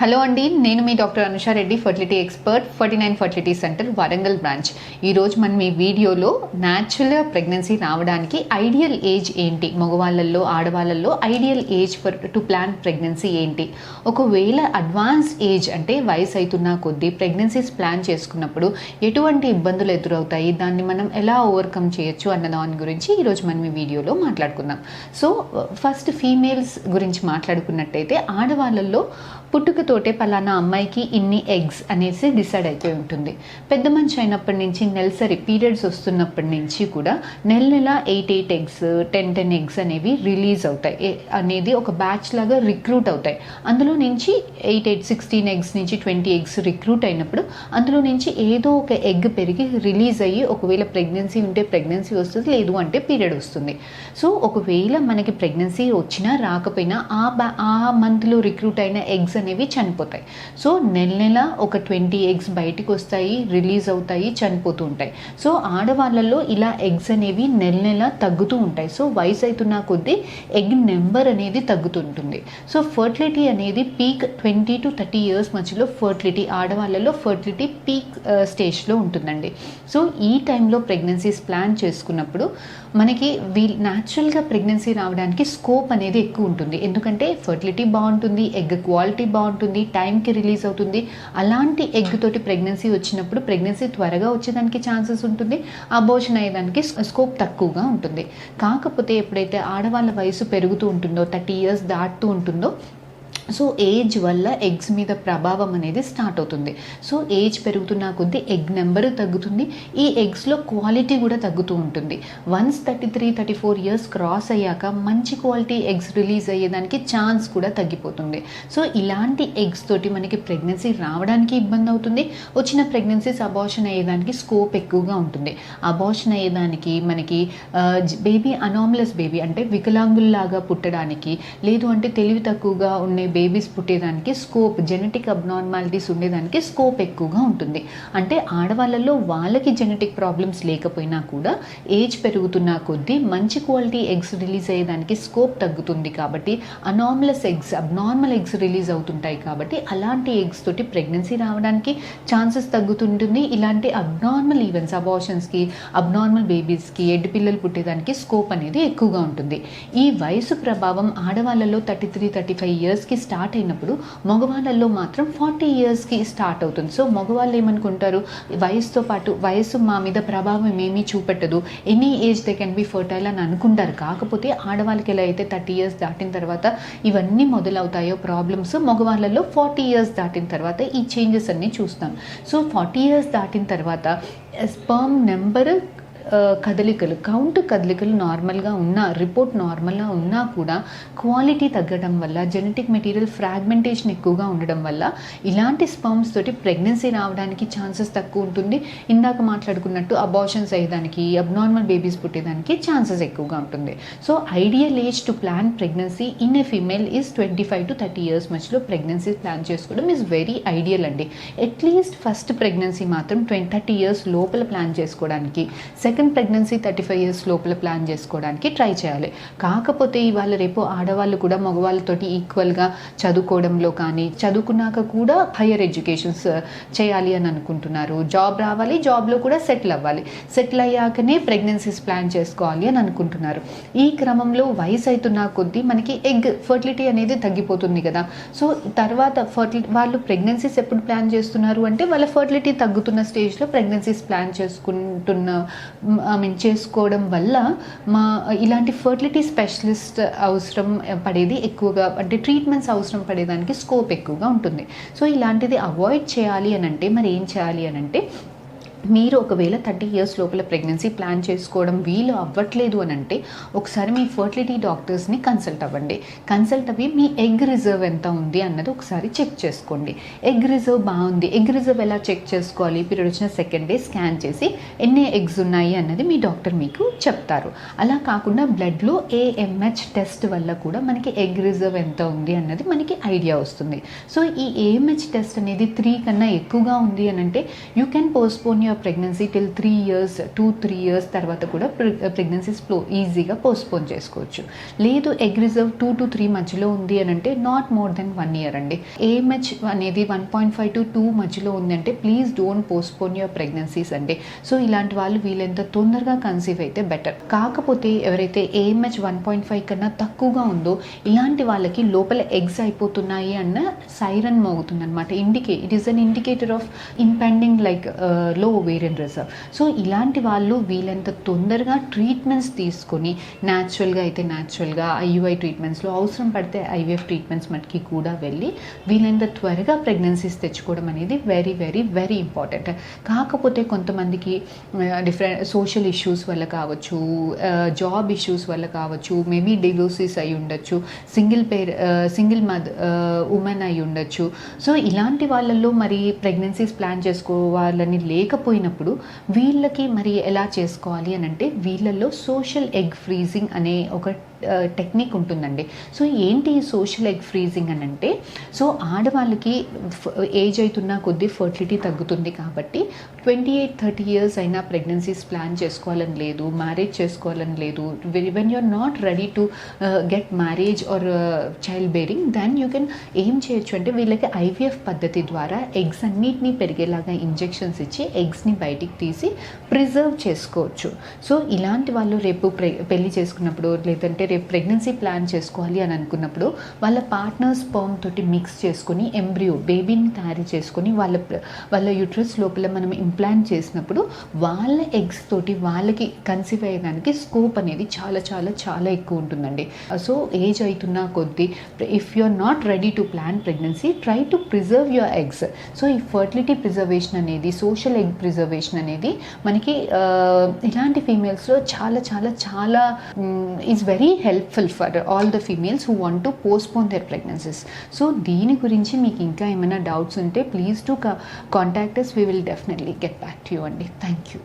Hello అండి, నేను మీ doctor Anusha Reddy, fertility expert, 49 fertility centre, Warangal branch. ఈరోజు మనం ఈ వీడియోలో న్యాచురల్ ప్రెగ్నెన్సీ రావడానికి ఐడియల్ ఏజ్ ఏంటి, మగవాళ్ళల్లో ఆడవాళ్ళల్లో ideal age to plan pregnancy ఏంటి, ఒకవేళ అడ్వాన్స్ ఏజ్ అంటే వయసు అవుతున్న కొద్దీ ప్రెగ్నెన్సీస్ ప్లాన్ చేసుకున్నప్పుడు ఎటువంటి ఇబ్బందులు ఎదురవుతాయి, దాన్ని మనం ఎలా ఓవర్కమ్ చేయొచ్చు అన్న దాని గురించి ఈరోజు మనం ఈ వీడియోలో మాట్లాడుకుందాం. సో ఫస్ట్ ఫీమేల్స్ గురించి మాట్లాడుకున్నట్టయితే, ఆడవాళ్ళల్లో పుట్టుకతోటే పలానా అమ్మాయికి ఇన్ని ఎగ్స్ అనేసి డిసైడ్ అయిపోయి ఉంటుంది. పెద్ద మనిషి అయినప్పటి నుంచి నెలసరి పీరియడ్స్ వస్తున్నప్పటి నుంచి కూడా నెల 8 ఎగ్స్ 10 ఎగ్స్ అనేవి రిలీజ్ అవుతాయి అనేది ఒక బ్యాచ్ లాగా రిక్రూట్ అవుతాయి. అందులో నుంచి 16 ఎగ్స్ నుంచి 20 ఎగ్స్ రిక్రూట్ అయినప్పుడు అందులో నుంచి ఏదో ఒక ఎగ్ పెరిగి రిలీజ్ అయ్యి, ఒకవేళ ప్రెగ్నెన్సీ ఉంటే ప్రెగ్నెన్సీ వస్తుంది, లేదు అంటే పీరియడ్ వస్తుంది. సో ఒకవేళ మనకి ప్రెగ్నెన్సీ వచ్చినా రాకపోయినా ఆ మంత్లో రిక్రూట్ అయిన ఎగ్స్ అనేవి చనిపోతాయి. సో నెల ఒక 20 ఎగ్స్ బయటికి వస్తాయి, రిలీజ్ అవుతాయి, చనిపోతూ ఉంటాయి. సో ఆడవాళ్ళల్లో ఇలా ఎగ్స్ అనేవి నెల తగ్గుతూ ఉంటాయి. సో వయసు అవుతున్న కొద్దీ ఎగ్ నెంబర్ అనేది తగ్గుతుంటుంది. సో ఫర్టిలిటీ అనేది పీక్ 20 to 30 ఇయర్స్ మధ్యలో ఫర్టిలిటీ, ఆడవాళ్ళలో ఫర్టిలిటీ పీక్ స్టేజ్లో ఉంటుందండి. సో ఈ టైంలో ప్రెగ్నెన్సీస్ ప్లాన్ చేసుకున్నప్పుడు మనకి న్యాచురల్గా ప్రెగ్నెన్సీ రావడానికి స్కోప్ అనేది ఎక్కువ ఉంటుంది. ఎందుకంటే ఫర్టిలిటీ బాగుంటుంది, ఎగ్ క్వాలిటీ బాగుంటుంది, టైంకి రిలీజ్ అవుతుంది. అలాంటి ఎగ్ తోటి ప్రెగ్నెన్సీ వచ్చినప్పుడు ప్రెగ్నెన్సీ త్వరగా వచ్చేదానికి ఛాన్సెస్ ఉంటుంది, అబోర్షన్ అయ్యేదానికి స్కోప్ తక్కువగా ఉంటుంది. కాకపోతే ఎప్పుడైతే ఆడవాళ్ళ వయసు పెరుగుతూ ఉంటుందో, 30 ఇయర్స్ దాటుతూ ఉంటుందో, సో ఏజ్ వల్ల ఎగ్స్ మీద ప్రభావం అనేది స్టార్ట్ అవుతుంది. సో ఏజ్ పెరుగుతున్న కొద్దీ ఎగ్ నెంబర్ తగ్గుతుంది, ఈ ఎగ్స్లో క్వాలిటీ కూడా తగ్గుతూ ఉంటుంది. వన్స్ 33-34 ఇయర్స్ క్రాస్ అయ్యాక మంచి క్వాలిటీ ఎగ్స్ రిలీజ్ అయ్యేదానికి ఛాన్స్ కూడా తగ్గిపోతుంది. సో ఇలాంటి ఎగ్స్ తోటి మనకి ప్రెగ్నెన్సీ రావడానికి ఇబ్బంది అవుతుంది. వచ్చిన ప్రెగ్నెన్సీస్ అబార్షన్ అయ్యేదానికి స్కోప్ ఎక్కువగా ఉంటుంది. అబార్షన్ అయ్యేదానికి మనకి బేబీ అనామలస్ బేబీ అంటే వికలాంగుల్లాగా పుట్టడానికి, లేదు అంటే తెలివి తక్కువగా ఉండే బేబీస్ పుట్టేదానికి స్కోప్, జెనెటిక్ అబ్నార్మాలిటీస్ ఉండేదానికి స్కోప్ ఎక్కువగా ఉంటుంది. అంటే ఆడవాళ్ళలో వాళ్ళకి జెనెటిక్ ప్రాబ్లమ్స్ లేకపోయినా కూడా ఏజ్ పెరుగుతున్న కొద్దీ మంచి క్వాలిటీ ఎగ్స్ రిలీజ్ అయ్యేదానికి స్కోప్ తగ్గుతుంది. కాబట్టి anomalous eggs, abnormal eggs release అవుతుంటాయి. కాబట్టి అలాంటి ఎగ్స్ తోటి ప్రెగ్నెన్సీ రావడానికి ఛాన్సెస్ తగ్గుతుంటుంది. ఇలాంటి అబ్నార్మల్ ఈవెంట్స్, అబార్షన్స్కి, అబ్నార్మల్ బేబీస్కి, ఎడ్డు పిల్లలు పుట్టేదానికి స్కోప్ అనేది ఎక్కువగా ఉంటుంది. ఈ వయసు ప్రభావం ఆడవాళ్ళలో 33-35 ఇయర్స్కి స్టార్ట్ అయినప్పుడు మగవాళ్ళల్లో మాత్రం 40 ఇయర్స్కి స్టార్ట్ అవుతుంది. సో మగవాళ్ళు ఏమనుకుంటారు, వయసుతో పాటు వయసు మా మీద ప్రభావం ఏమీ చూపెట్టదు, any age they can be fertile అని అనుకుంటారు. కాకపోతే ఆడవాళ్ళకి ఎలా అయితే 30 ఇయర్స్ దాటిన తర్వాత ఇవన్నీ మొదలవుతాయో ప్రాబ్లమ్స్, మగవాళ్ళలో 40 ఇయర్స్ దాటిన తర్వాత ఈ చేంజెస్ అన్నీ చూస్తాం. సో 40 ఇయర్స్ దాటిన తర్వాత స్పర్మ్ నెంబర్ కదలికలు నార్మల్గా ఉన్నా, రిపోర్ట్ నార్మల్గా ఉన్నా కూడా క్వాలిటీ తగ్గడం వల్ల, జెనెటిక్ మెటీరియల్ ఫ్రాగ్మెంటేషన్ ఎక్కువగా ఉండడం వల్ల ఇలాంటి స్పర్మ్స్ తోటి ప్రెగ్నెన్సీ రావడానికి ఛాన్సెస్ తక్కువ ఉంటుంది. ఇందాక మాట్లాడుకున్నట్టు అబార్షన్స్ అయ్యేదానికి, అబ్నార్మల్ బేబీస్ పుట్టేదానికి ఛాన్సెస్ ఎక్కువగా ఉంటుంది. So ideal age to plan pregnancy in a female is 25 to 30 years మధ్యలో ప్రెగ్నెన్సీ ప్లాన్ చేసుకోవడం ఈజ్ వెరీ ఐడియల్ అండి. అట్లీస్ట్ ఫస్ట్ ప్రెగ్నెన్సీ మాత్రం 30 ఇయర్స్ లోపల ప్లాన్ చేసుకోవడానికి, సెకండ్ ప్రెగ్నెన్సీ 35 ఇయర్స్ లోపల ప్లాన్ చేసుకోవడానికి ట్రై చేయాలి. కాకపోతే ఇవాళ రేపు ఆడవాళ్ళు కూడా మగవాళ్ళతోటి ఈక్వల్గా చదువుకోవడంలో కానీ, చదువుకున్నాక కూడా హయ్యర్ ఎడ్యుకేషన్స్ చేయాలి అని అనుకుంటున్నారు. జాబ్ రావాలి, జాబ్లో కూడా సెటిల్ అవ్వాలి, సెటిల్ అయ్యాకనే ప్రెగ్నెన్సీస్ ప్లాన్ చేసుకోవాలి అని అనుకుంటున్నారు. ఈ క్రమంలో వయసు అవుతున్న కొద్దీ మనకి ఎగ్ ఫర్టిలిటీ అనేది తగ్గిపోతుంది కదా. సో తర్వాత వాళ్ళు ప్రెగ్నెన్సీస్ ఎప్పుడు ప్లాన్ చేస్తున్నారు అంటే, వాళ్ళ ఫర్టిలిటీ తగ్గుతున్న స్టేజ్లో ప్రెగ్నెన్సీస్ ప్లాన్ చేసుకోవడం వల్ల ఇలాంటి ఫర్టిలిటీ స్పెషలిస్ట్ అవసరం పడేది ఎక్కువగా, అంటే ట్రీట్మెంట్స్ అవసరం పడేదానికి స్కోప్ ఎక్కువగా ఉంటుంది. సో ఇలాంటిది అవాయిడ్ చేయాలి అని అంటే మరి ఏం చేయాలి అని అంటే, మీరు ఒకవేళ 30 ఇయర్స్ లోపల ప్రెగ్నెన్సీ ప్లాన్ చేసుకోవడం వీలు అవ్వట్లేదు అని అంటే, ఒకసారి మీ ఫర్టిలిటీ డాక్టర్స్ని కన్సల్ట్ అవ్వండి. కన్సల్ట్ అవ్వి మీ ఎగ్ రిజర్వ్ ఎంత ఉంది అన్నది ఒకసారి చెక్ చేసుకోండి. ఎగ్ రిజర్వ్ బాగుంది, ఎగ్ రిజర్వ్ ఎలా చెక్ చేసుకోవాలి, పీరియడ్ వచ్చిన సెకండ్ డే స్కాన్ చేసి ఎన్ని ఎగ్స్ ఉన్నాయి అన్నది మీ డాక్టర్ మీకు చెప్తారు. అలా కాకుండా బ్లడ్లో AMH టెస్ట్ వల్ల కూడా మనకి ఎగ్ రిజర్వ్ ఎంత ఉంది అన్నది మనకి ఐడియా వస్తుంది. సో ఈ AMH టెస్ట్ అనేది 3 కన్నా ఎక్కువగా ఉంది అని అంటే, you can postpone your pregnancy till 3 years 2-3 years తర్వాత కూడా ప్రెగ్నెన్సీస్ ఈజీగా పోస్ట్పోన్ చేసుకోవచ్చు. లేదు ఎగ్ రిజర్వ్ 2 to 3 మధ్యలో ఉంది అని అంటే నాట్ మోర్ దెన్ 1 year అండి. ఏఎంహెచ్ అనేది 1.5 to 2 మధ్యలో ఉందంటే please don't postpone your pregnancies అండి. సో ఇలాంటి వాళ్ళు వీలెంత తొందరగా కన్సీవ్ అయితే బెటర్. కాకపోతే ఎవరైతే ఏఎంహెచ్ 1.5 కన్నా తక్కువగా ఉందో ఇలాంటి వాళ్ళకి లోపల ఎగ్స్ అయిపోతున్నాయి అన్న సైరన్ మోగుతుంది అనమాట. It is an indicator of impending like లో ఓవేరియన్ రిజర్వ్. సో ఇలాంటి వాళ్ళు వీలెంత తొందరగా ట్రీట్మెంట్స్ తీసుకొని న్యాచురల్గా అయితే న్యాచురల్గా ఐయుఐ ట్రీట్మెంట్స్లో అవసరం పడితే ఐవీఎఫ్ ట్రీట్మెంట్స్ మటుకి కూడా వెళ్ళి వీలెంత త్వరగా ప్రెగ్నెన్సీస్ తెచ్చుకోవడం అనేది వెరీ వెరీ వెరీ ఇంపార్టెంట్. కాకపోతే కొంతమందికి డిఫరెంట్ సోషల్ ఇష్యూస్ వల్ల కావచ్చు, జాబ్ ఇష్యూస్ వల్ల కావచ్చు, మేబీ డివోర్సెస్ అయి ఉండొచ్చు, సింగిల్ ఉమెన్ అయి ఉండొచ్చు. సో ఇలాంటి వాళ్ళల్లో మరి ప్రెగ్నెన్సీస్ ప్లాన్ చేసుకోవాలని లేకపోయినప్పుడు వీళ్ళకి మరి ఎలా చేసుకోవాలి అని అంటే వీళ్ళల్లో సోషల్ ఎగ్ ఫ్రీజింగ్ అనే ఒక టెక్నిక్ ఉంటుందండి. సో ఏంటి ఈ సోషల్ ఎగ్ ఫ్రీజింగ్ అని అంటే, సో ఆడవాళ్ళకి ఏజ్ అవుతున్న కొద్దీ ఫర్టిలిటీ తగ్గుతుంది కాబట్టి 28-30 years అయినా ప్రెగ్నెన్సీస్ ప్లాన్ చేసుకోవాలని లేదు, మ్యారేజ్ చేసుకోవాలని లేదు, when you're not ready to get marriage or child bearing, then you can ఏం చేయొచ్చు అంటే వీళ్ళకి ఐవీఎఫ్ పద్ధతి ద్వారా ఎగ్స్ అన్నిటినీ పెరిగేలాగా ఇంజెక్షన్స్ ఇచ్చి ఎగ్స్ని బయటికి తీసి ప్రిజర్వ్ చేసుకోవచ్చు. సో ఇలాంటి వాళ్ళు రేపు పెళ్లి చేసుకున్నప్పుడు లేదంటే రేపు ప్రెగ్నెన్సీ ప్లాన్ చేసుకోవాలి అని అనుకున్నప్పుడు వాళ్ళ పార్ట్నర్ స్పర్మ్ తోటి మిక్స్ చేసుకొని ఎంబ్రియో బేబీని తయారు చేసుకొని వాళ్ళ యూట్రస్ లోపల మనం ఇంప్లాంట్ చేసినప్పుడు వాళ్ళ ఎగ్స్ తోటి వాళ్ళకి కన్సీవ్ అయ్యేదానికి స్కోప్ అనేది చాలా చాలా చాలా ఎక్కువ ఉంటుందండి. సో ఏజ్ అవుతున్న కొద్దీ if you are not ready to plan pregnancy, try to preserve your eggs. So ఈ ఫర్టిలిటీ ప్రిజర్వేషన్ అనేది, సోషల్ ఎగ్ ప్రిజర్వేషన్ అనేది మనకి ఇలాంటి ఫీమేల్స్లో చాలా చాలా చాలా is very helpful for all the females who want to postpone their pregnancies. So దీని గురించి మీకు ఇంకా ఏమైనా డౌట్స్ ఉంటే please to contact us. We will definitely get back to you అండి. Thank you.